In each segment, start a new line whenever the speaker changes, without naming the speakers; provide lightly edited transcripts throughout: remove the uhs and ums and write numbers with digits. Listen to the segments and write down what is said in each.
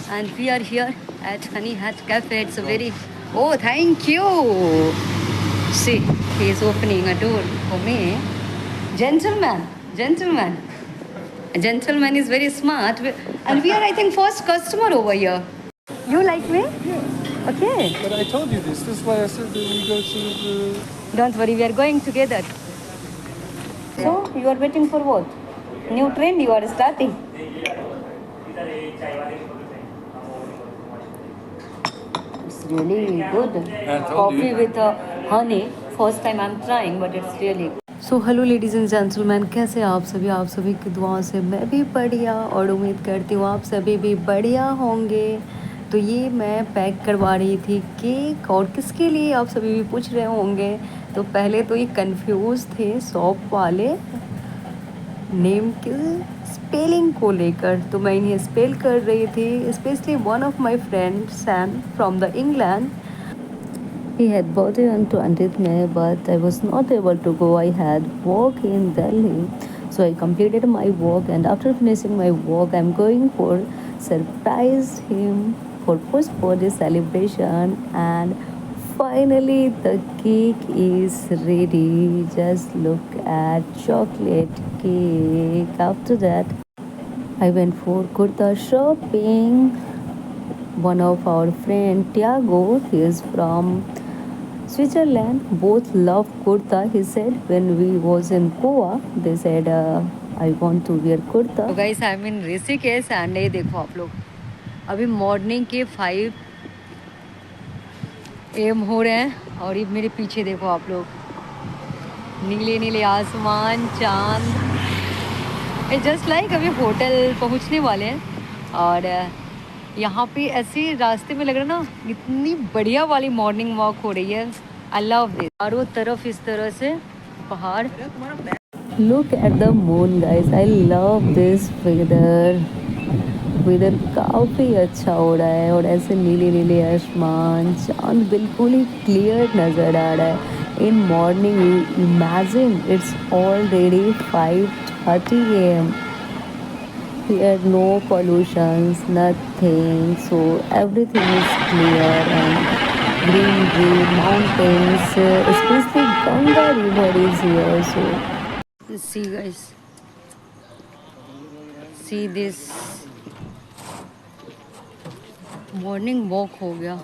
and we are here at Honey Hat Cafe. It's a very thank you. See, he is opening a door for me. Gentleman. A gentleman is very smart, and we are, I think, first customer over here. You like me?
Yeah.
Okay.
But I told you this. This is why I said that we go to the...
Don't worry, we are going together. So, you are waiting for what? New trend you are starting. It's really good. Coffee with honey. First time I'm trying, but it's really good. So hello ladies and gentleman, कैसे आप सभी की दुआओं से मैं भी बढ़िया और उम्मीद करती हूँ आप सभी भी बढ़िया होंगे। तो ये मैं पैक करवा रही थी केक, और किसके लिए आप सभी भी पूछ रहे होंगे। तो पहले तो ये कंफ्यूज थे शॉप वाले नेम के स्पेलिंग को लेकर, तो मैं इन्हें स्पेल कर रही थी। Specially one of my friend Sam from the England, he had birthday on 20th May, but I was not able to go. I had work in Delhi, so I completed my work, and after finishing my work, I'm going for surprise him for post birthday celebration. And finally, the cake is ready. Just look at chocolate cake. After that, I went for kurta shopping. One of our friend Tiago, he is from Switzerland, both love kurta. He said when we was in Goa, they said I want to wear kurta. So guys, I'm in Rishikesh and ये देखो आप लोग, अभी morning के 5 AM हो रहे हैं, और ये मेरे पीछे देखो आप लोग, नीले नीले आसमान, चांद। जस्ट लाइक अभी होटल पहुंचने वाले हैं, और यहाँ पे ऐसे रास्ते में लग रहा है ना, इतनी बढ़िया वाली मॉर्निंग वॉक हो रही है। I love this. चारों तरफ इस तरह से पहाड़। Look at the moon guys, I love this weather. Weather काफ़ी अच्छा हो रहा है, और ऐसे नीले नीले आसमान, चांद बिल्कुल ही क्लियर नज़र आ रहा है। In morning imagine it's already 5:30 AM. Here no pollutions, nothing, so everything is clear and green mountains, especially Ganga river is here. So see guys, see this morning walk हो गया।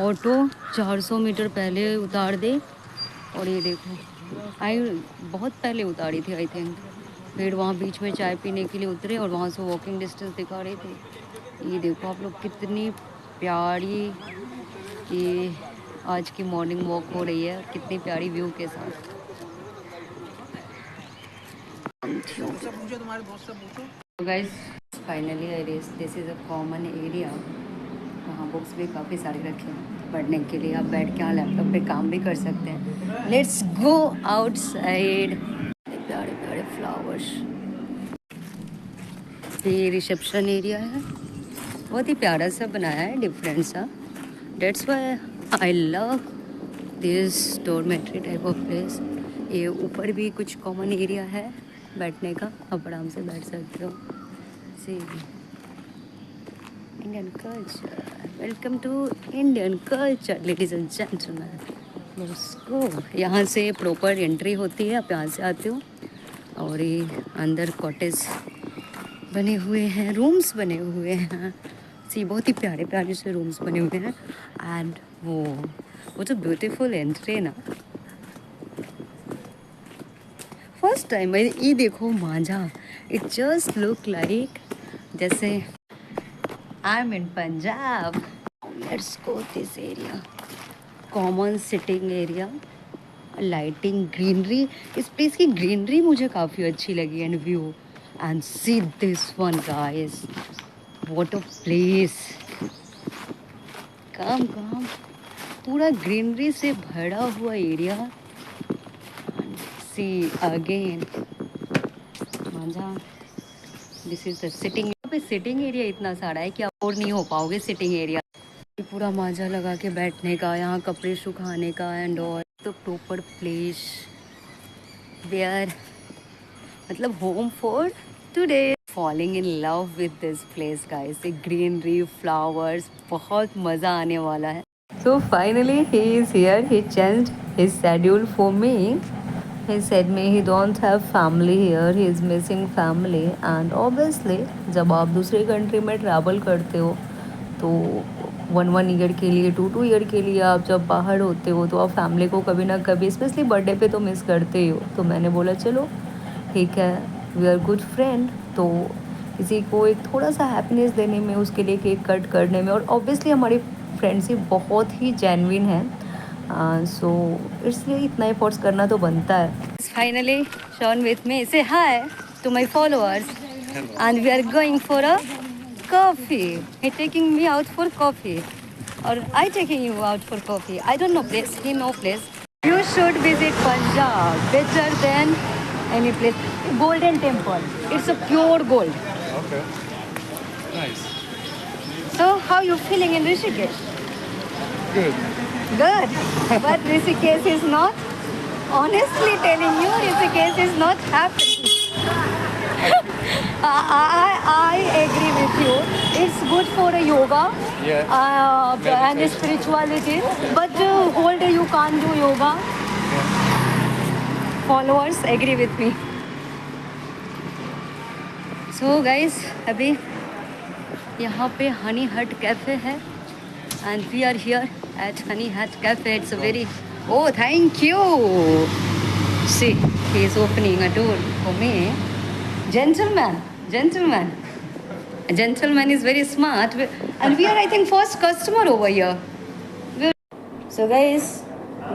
ऑटो 400 मीटर पहले उतार दे, और ये देखो बहुत पहले उतारी थी आई थिंक। फिर वहाँ बीच में चाय पीने के लिए उतरे, और वहाँ से वॉकिंग डिस्टेंस दिखा रहे थे। ये देखो आप लोग, कितनी प्यारी ये आज की मॉर्निंग वॉक हो रही है, कितनी प्यारी व्यू के साथ। Guys finally I reach, this is a common area. वहाँ बुक्स भी काफ़ी सारे रखे हैं पढ़ने के लिए, आप बैठ के यहाँ लैपटॉप पे काम भी कर सकते हैं। Let's go outside. प्यारे प्यारे फ्लावर्स। ये रिसेप्शन एरिया है, बहुत ही प्यारा सा बनाया है, डिफरेंट सा। Dates why I love this dormitory type of place. ये ऊपर भी कुछ कॉमन एरिया है बैठने का, आप आराम से बैठ सकते हो। See Indian culture, welcome to Indian culture ladies and gentleman. Let's go. यहाँ से प्रॉपर एंट्री होती है, आप यहाँ से आते हो, और ये अंदर कॉटेज बने हुए हैं, रूम्स बने हुए हैं। सी बहुत ही प्यारे प्यारे से रूम्स बने हुए हैं। एंड वो जो ब्यूटीफुल एंट्री ना, फर्स्ट टाइम ये देखो Manjha, it just look like जैसे I am in Punjab. Let's go this area, common sitting area, lighting, greenery. इस प्लेस की ग्रीनरी मुझे काफ़ी अच्छी लगी, and view. And see this one guys, what a place. Come पूरा ग्रीनरी से भरा हुआ area. See again Manjha, this is the sitting. यहाँ पे सिटिंग एरिया इतना सारा है कि आप और नहीं हो पाओगे सिटिंग एरिया। पूरा मांझा लगा के बैठने का, यहाँ कपड़े सुखाने का, एंड ऑल। तो प्रॉपर प्लेस वेयर, मतलब home for today. falling in love with this place, guys. The greenery, flowers, बहुत मज़ा आने वाला है. So finally he is here. He changed his schedule for me. He said me he don't have family here. He is missing family. And obviously जब आप दूसरे country में travel करते हो तो 1 ईयर के लिए 2 ईयर के लिए आप जब बाहर होते हो तो आप फैमिली को कभी ना कभी स्पेशली बर्थडे पे तो मिस करते ही हो. तो मैंने बोला चलो ठीक है, वी आर गुड फ्रेंड, तो किसी को एक थोड़ा सा हैप्पीनेस देने में, उसके लिए केक कट करने में, और ऑब्वियसली हमारी फ्रेंडशिप बहुत ही जेन्युइन है. सो इसलिए इतना एफर्ट्स करना तो बनता है. Finally Shawn with me say hi to my followers and we are going for a coffee. He taking me out for coffee, or I taking you out for coffee. I don't know place. He know place. You should visit Punjab. Better than any place. Golden Temple. It's a pure gold.
Okay. Nice.
So how you feeling in Rishikesh?
Good.
Good. But Rishikesh is not. Honestly telling you, Rishikesh is not happening. I agree with you. It's good for a yoga and spirituality. But whole day you can't do yoga. Followers agree with me. So guys, अभी यहाँ पे हनी हट cafe है and we are here at Honey Hut Cafe. It's a very thank you. See, he is opening a door for me. Gentleman. A gentleman is very smart, and we are, I think, first customer over here. So guys,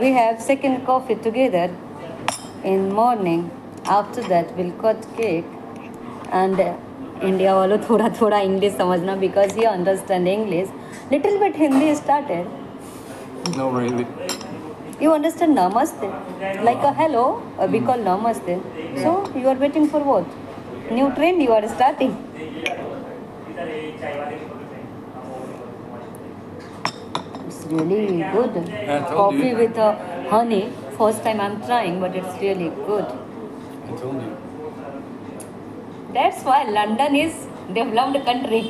we have second coffee together in morning. After that, we'll cut cake. And India वालों थोड़ा English समझना, because he understand English. Little bit Hindi started.
No, really.
You understand namaste? Like a hello, we call namaste. So you are waiting for what? New trend you are starting. It's really good. Coffee with honey. First time I'm trying, but it's really good.
I told you.
That's why London is developed country.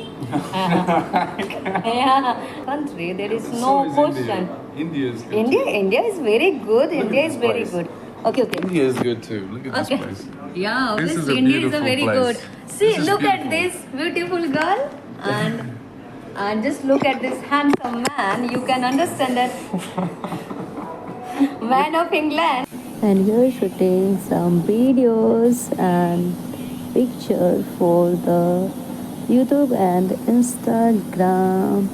Yeah, country. There is no question.
India is good.
India is very good. India is very
place.
good. Okay.
India is good too. Look at this place.
Yeah,
This is
obviously
a
India is a
beautiful
very
place.
good. See,
This is
look at
beautiful.
this beautiful girl and just look at this handsome man. You can understand that man of England. And here shooting some videos and pictures for the YouTube and Instagram,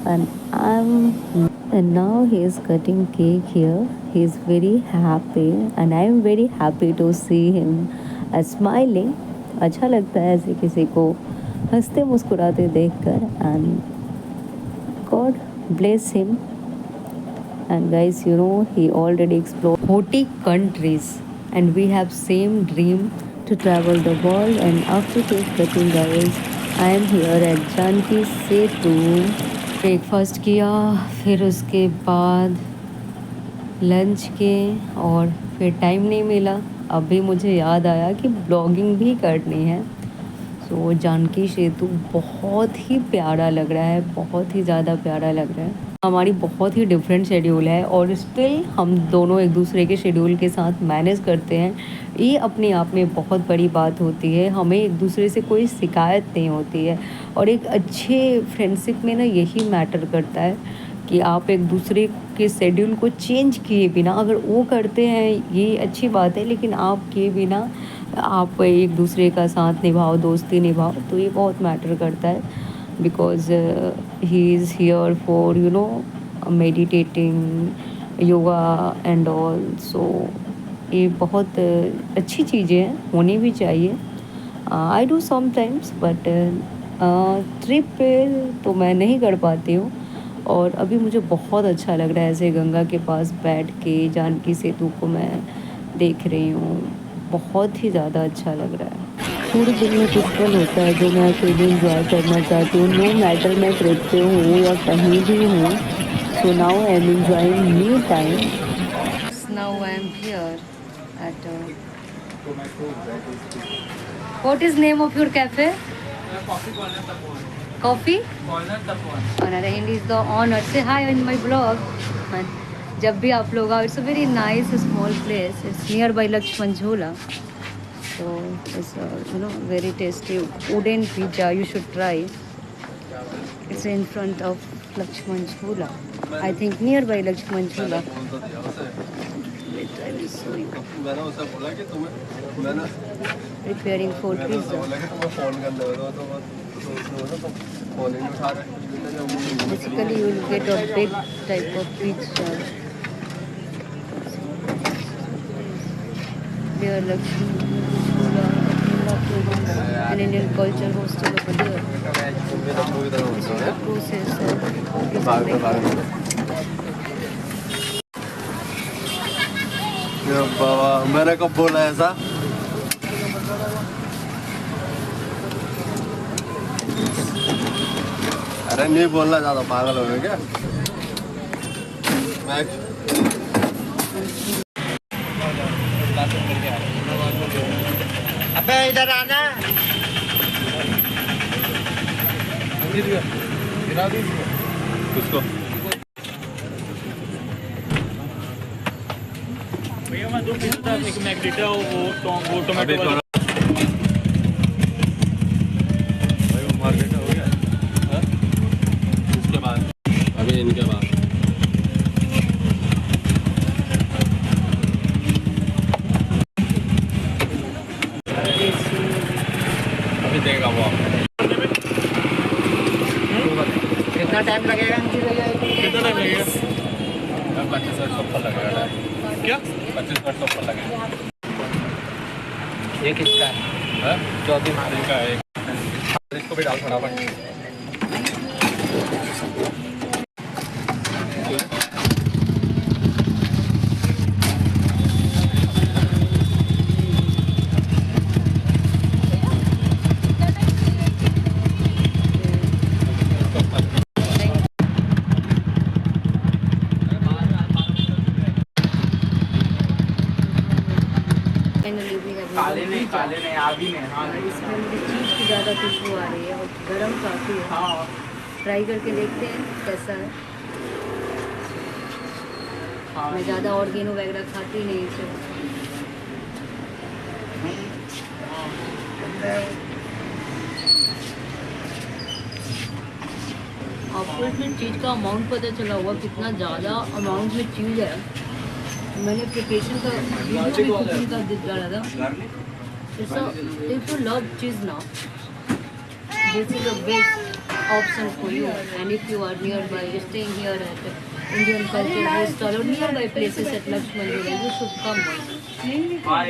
and now he is cutting cake here. He is very happy and I am very happy to see him smiling. अच्छा लगता है ऐसे किसी को हंसते मुस्कुराते देखकर. And God bless him. And guys, you know, he already explored 40 countries and we have same dream to travel the world. And after cake cutting, guys, I am here at Janki Setu. Breakfast किया, फिर उसके बाद lunch के, और फिर time नहीं मिला. अभी मुझे याद आया कि ब्लॉगिंग भी करनी है. सो जानकी सेतु बहुत ही प्यारा लग रहा है, बहुत ही ज़्यादा प्यारा लग रहा है. हमारी बहुत ही डिफरेंट शेड्यूल है और स्टिल हम दोनों एक दूसरे के शेड्यूल के साथ मैनेज करते हैं. ये अपने आप में बहुत बड़ी बात होती है. हमें एक दूसरे से कोई शिकायत नहीं होती है, और एक अच्छे फ्रेंडशिप में ना यही मैटर करता है कि आप एक दूसरे के शेड्यूल को चेंज किए बिना, अगर वो करते हैं ये अच्छी बात है, लेकिन आप किए बिना आप एक दूसरे का साथ निभाओ, दोस्ती निभाओ, तो ये बहुत मैटर करता है. Because he is here for meditating, yoga and all. So ये बहुत अच्छी चीज़ें हैं, होनी भी चाहिए. I do sometimes, but trip पे तो मैं नहीं कर पाती हूँ. और अभी मुझे बहुत अच्छा लग रहा है ऐसे गंगा के पास बैठ के जानकी सेतु को मैं देख रही हूँ. बहुत ही ज़्यादा अच्छा लग रहा है. थोड़ी दिन में कुछ पल होता है जो मैं अकेले इंजॉय करना चाहती हूँ. नो मैटर मैं ट्रिप पे हूँ या कहीं भी हूँ. So now I am enjoying me time. Now I am here at what is name of your cafe? Coffee? Another Hindi is the honor. Say hi in my blog. And जब भी आप लोग आओ, it's a very nice small place. It's nearby Lakshman Jhula. So it's very tasty wooden pizza. You should try. It's in front of Lakshman Jhula. I think nearby Lakshman Jhula. Wait, I will show you.
मैंने उसे बोला कि तुम्हें मैंने
Preparing for
मैंने उसे
pizza.
बोला कि तुम्हें फोन करने वाला तो तुम फोन ही नहीं उठा रहे।
Basically, you will get a big type of pizza. There, Lakshman Jhula, an Indian culture hostel over there. This is the process of preparing.
ये बाबा मैंने कब बोला ऐसा? अरे नहीं बोलना ज्यादा पागल हो गए क्या?
अबे इधर आना।
किसको?
भैया मैं 2 पिज़्ज़ा एक मैगनेटा वो टोमेटो वाला।
भाई वो मार्केट हो गया? हाँ? इसके बाद अभी इनके बाद अभी देगा वो
कितना टाइम लगेगा?
कितना टाइम लगेगा? 25 मिनट ऊपर लगेगा। क्या? 25 मिनट ऊपर लगेगा।
ये किसका है?
चौथी मारी का है। इसको भी डाल फटाफट।
Finally, we have
काले नहीं आवी नहीं। हाँ
इसमें मुझे चीज़ की ज़्यादा खुशबू आ रही है और गर्म काफ़ी है।
हाँ
ट्राई करके देखते हैं कैसा है। मैं ज़्यादा ऑर्गेनो वगैरह खाती नहीं इसे। आपको इसमें चीज़ का अमाउंट पता चला होगा कितना ज़्यादा अमाउंट में चीज़ है। मैंने प्रिपरेशन का वीडियो भी कुकिंग का डाला था। If you love cheese now, this is the best option for you. And if you are nearby, staying here at Indian Culture Hostel or nearby places at Lakshman Jhula, you should come once.
हाँ